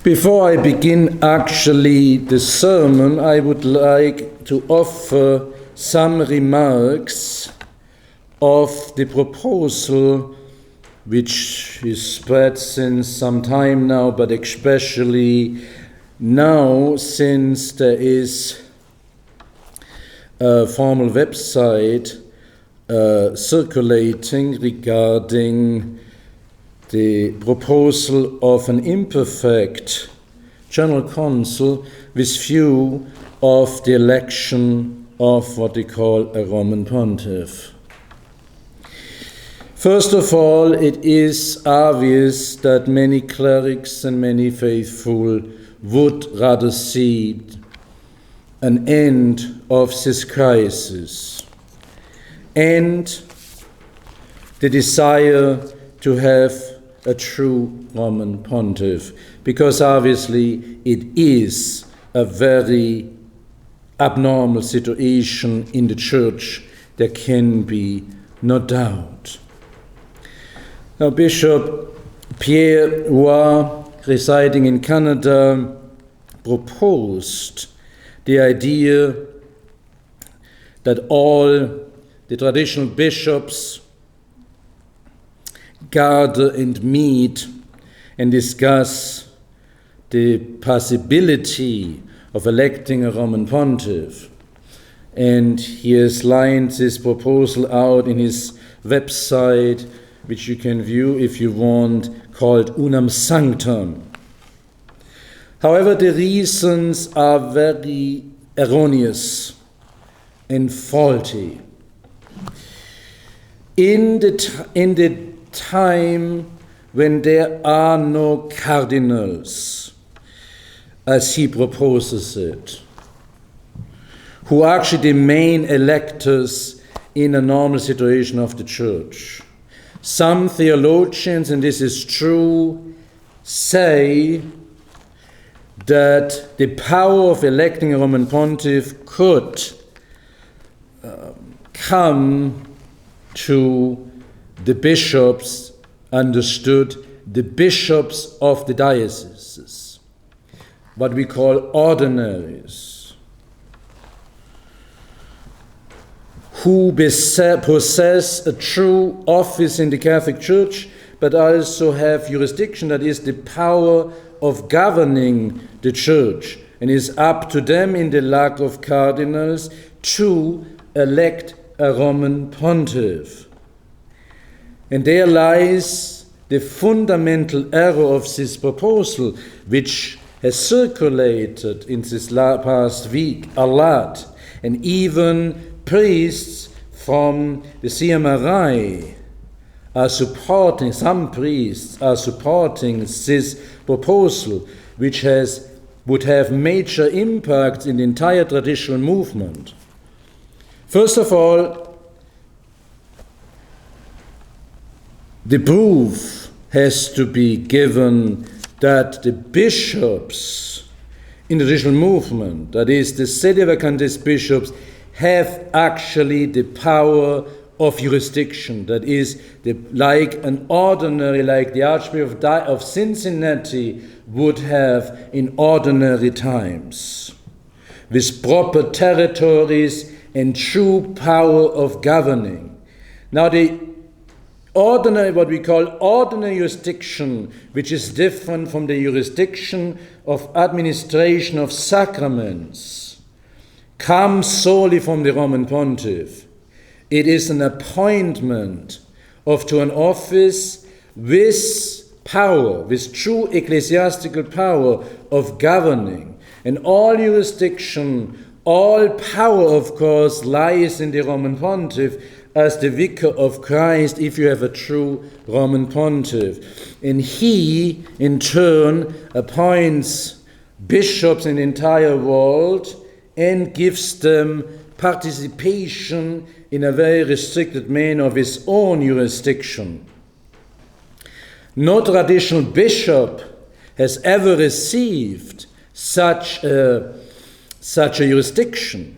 Before I begin actually the sermon, I would like to offer some remarks of the proposal which is spread since some time now, but especially now since there is a formal website circulating regarding the proposal of an imperfect General Council with view of the election of what they call a Roman Pontiff. First of all, it is obvious that many clerics and many faithful would rather see an end of this crisis and the desire to have a true Roman Pontiff, because obviously it is a very abnormal situation in the Church. There can be no doubt. Now, Bishop Pierre Roy, residing in Canada, proposed the idea that all the traditional bishops gather and meet and discuss the possibility of electing a Roman Pontiff. And he has lined this proposal out in his website, which you can view if you want, called Unam Sanctam. However, the reasons are very erroneous and faulty. In the time when there are no cardinals, as he proposes it, who are actually the main electors in a normal situation of the Church. Some theologians, and this is true, say that the power of electing a Roman Pontiff could come to the bishops, understood the bishops of the dioceses, what we call ordinaries, who possess a true office in the Catholic Church, but also have jurisdiction, that is the power of governing the Church, and is up to them in the lack of cardinals to elect a Roman Pontiff. And there lies the fundamental error of this proposal, which has circulated in this past week a lot, and even priests from the CMRI are supporting, some priests are supporting this proposal, which would have major impacts in the entire traditional movement. First of all, the proof has to be given that the bishops in the traditional movement, that is the sedevacantist bishops, have actually the power of jurisdiction, that is, like an ordinary, like the Archbishop of Cincinnati would have in ordinary times, with proper territories and true power of governing. Now, the ordinary, what we call ordinary jurisdiction, which is different from the jurisdiction of administration of sacraments, comes solely from the Roman Pontiff. It is an appointment to an office with power, with true ecclesiastical power of governing. And all jurisdiction, all power, of course, lies in the Roman Pontiff as the vicar of Christ, if you have a true Roman Pontiff. And he, in turn, appoints bishops in the entire world and gives them participation in a very restricted manner of his own jurisdiction. No traditional bishop has ever received such a jurisdiction.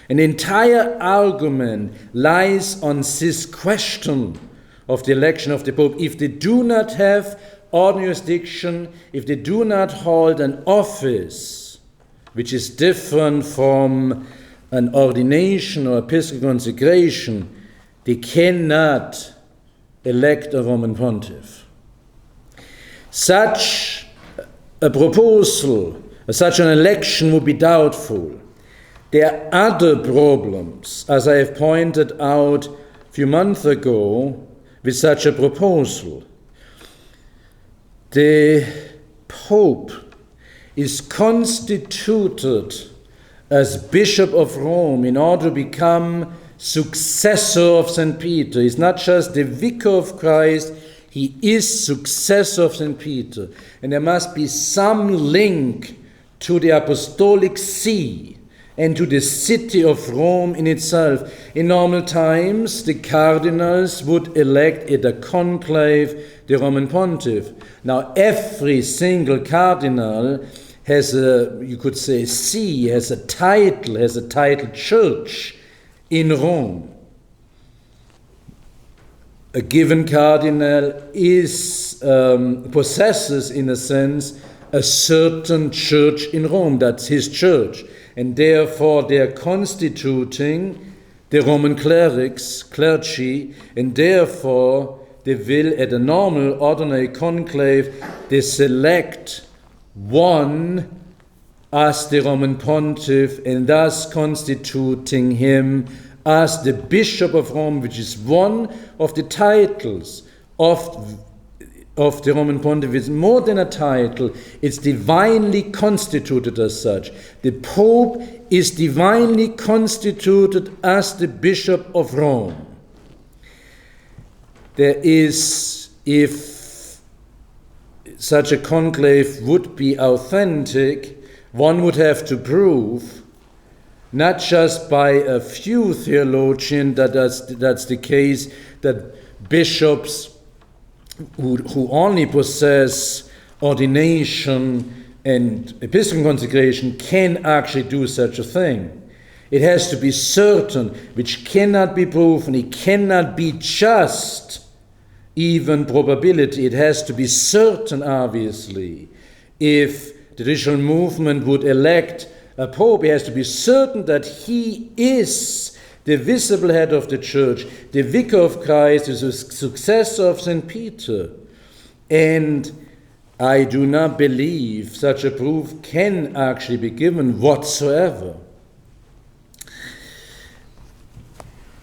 An entire argument lies on this question of the election of the Pope. If they do not have ordinary jurisdiction, if they do not hold an office which is different from an ordination or episcopal consecration, they cannot elect a Roman pontiff. Such a proposal, such an election would be doubtful. There are other problems, as I have pointed out a few months ago, with such a proposal. The Pope is constituted as Bishop of Rome in order to become successor of St. Peter. He's not just the vicar of Christ, he is successor of St. Peter. And there must be some link to the apostolic see and to the city of Rome in itself. In normal times, the cardinals would elect at a conclave the Roman pontiff. Now, every single cardinal has a, you could say, see, has a title church in Rome. A given cardinal possesses, in a sense, a certain church in Rome. That's his church. And therefore they are constituting the Roman clergy, and therefore they will, at a normal, ordinary conclave, they select one as the Roman pontiff, and thus constituting him as the Bishop of Rome, which is one of the titles of the Roman pontiff. It's more than a title, it's divinely constituted as such. The Pope is divinely constituted as the Bishop of Rome. There is, if such a conclave would be authentic, one would have to prove, not just by a few theologians, that's the case, that bishops who only possess ordination and episcopal consecration can actually do such a thing. It has to be certain, which cannot be proven. It cannot be just even probability. It has to be certain, obviously. If the traditional movement would elect a pope, it has to be certain that he is the visible head of the church, the vicar of Christ, is a successor of St. Peter. And I do not believe such a proof can actually be given whatsoever.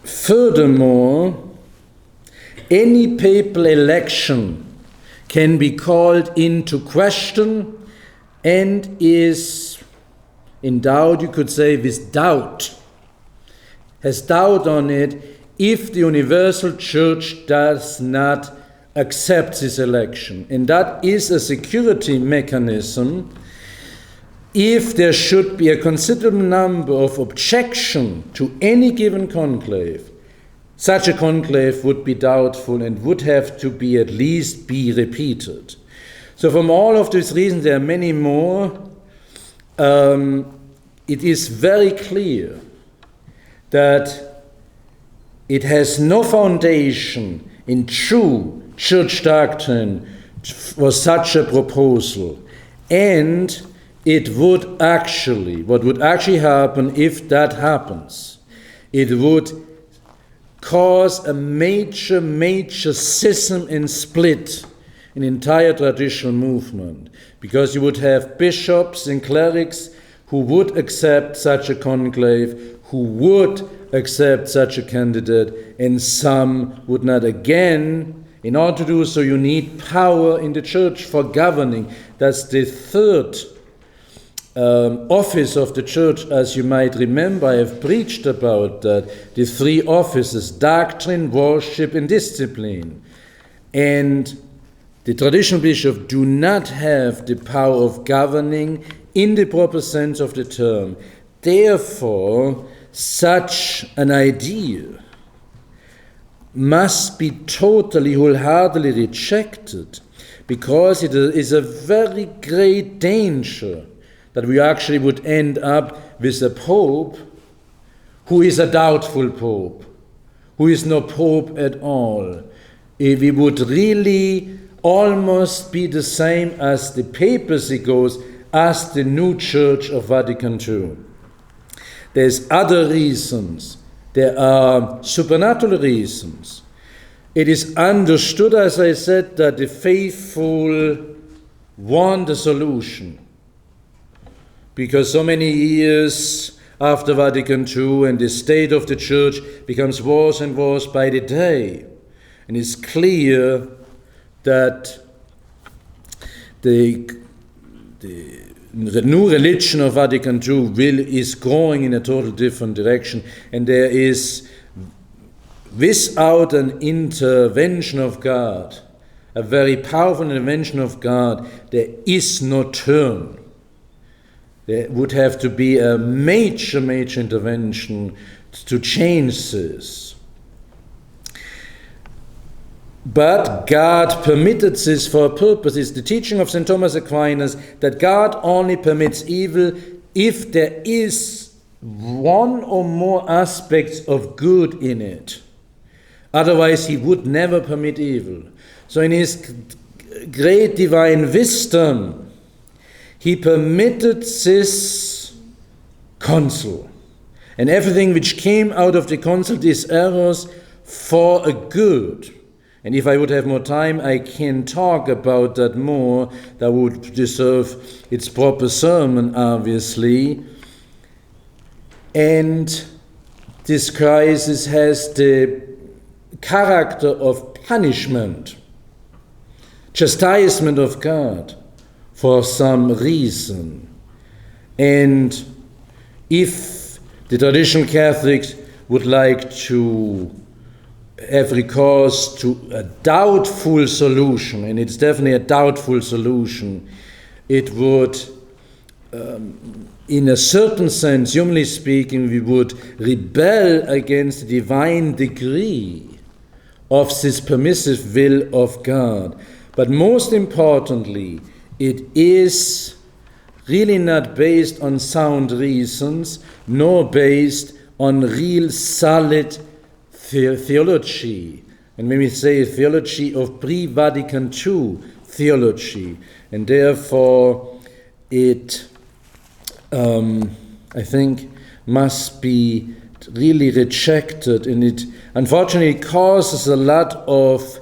Furthermore, any papal election can be called into question and is endowed, you could say, with doubt, has doubt on it if the universal church does not accept this election. And that is a security mechanism. If there should be a considerable number of objections to any given conclave, such a conclave would be doubtful and would have to be at least be repeated. So from all of these reasons, there are many more. It is very clear that it has no foundation in true church doctrine for such a proposal. And it would actually, what would actually happen if that happens, it would cause a major schism and split in the entire traditional movement, because you would have bishops and clerics who would accept such a conclave, who would accept such a candidate, and some would not. Again, in order to do so, you need power in the church for governing. That's the third office of the church, as you might remember. I have preached about that. The three offices: doctrine, worship, and discipline. And the traditional bishops do not have the power of governing in the proper sense of the term. Therefore, such an idea must be totally, wholeheartedly rejected, because it is a very great danger that we actually would end up with a pope who is a doubtful pope, who is no pope at all. If we would really almost be the same as the papacy goes as the new Church of Vatican II. There's other reasons. There are supernatural reasons. It is understood, as I said, that the faithful want a solution. Because so many years after Vatican II and the state of the Church becomes worse and worse by the day. And it's clear that the new religion of Vatican II is going in a total different direction, and there is, without an intervention of God, a very powerful intervention of God, there is no turn. There would have to be a major intervention to change this. But God permitted this for a purpose. It's the teaching of St. Thomas Aquinas that God only permits evil if there is one or more aspects of good in it. Otherwise, he would never permit evil. So in his great divine wisdom, he permitted this council. And everything which came out of the council, these errors, for a good. And if I would have more time, I can talk about that more. That would deserve its proper sermon, obviously. And this crisis has the character of punishment, chastisement of God for some reason. And if the traditional Catholics would like to have recourse to a doubtful solution, and it's definitely a doubtful solution, it would, in a certain sense, humanly speaking, we would rebel against the divine degree of this permissive will of God. But most importantly, it is really not based on sound reasons, nor based on real solid theology. And when we say theology of pre-Vatican II theology, and therefore it, I think, must be really rejected, and it unfortunately causes a lot of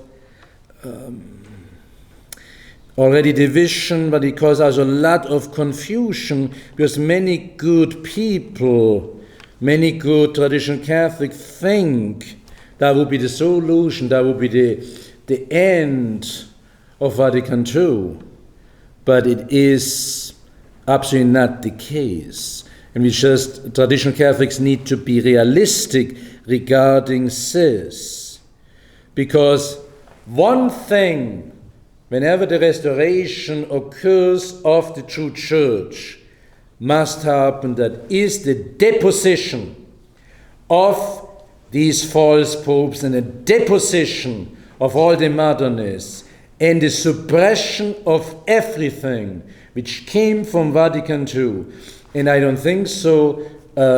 already division, but it causes also a lot of confusion, because many good people, many good traditional Catholics think that would be the solution, that would be the end of Vatican II. But it is absolutely not the case. And traditional Catholics need to be realistic regarding this. Because one thing, whenever the restoration occurs of the true Church, must happen, that is the deposition of these false popes and the deposition of all the modernists and the suppression of everything which came from Vatican II. And I don't think so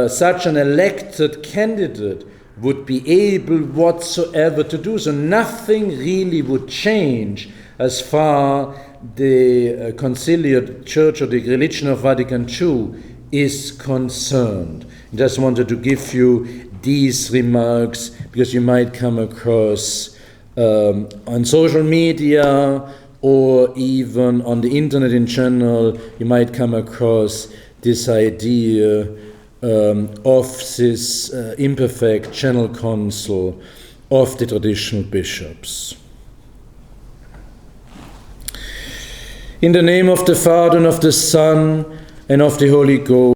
such an elected candidate would be able whatsoever to do so. Nothing really would change as far the conciliar church or the religion of Vatican II is concerned. I just wanted to give you these remarks because you might come across on social media or even on the internet in general, you might come across this idea of this Imperfect General Council of the traditional bishops. In the name of the Father, and of the Son, and of the Holy Ghost.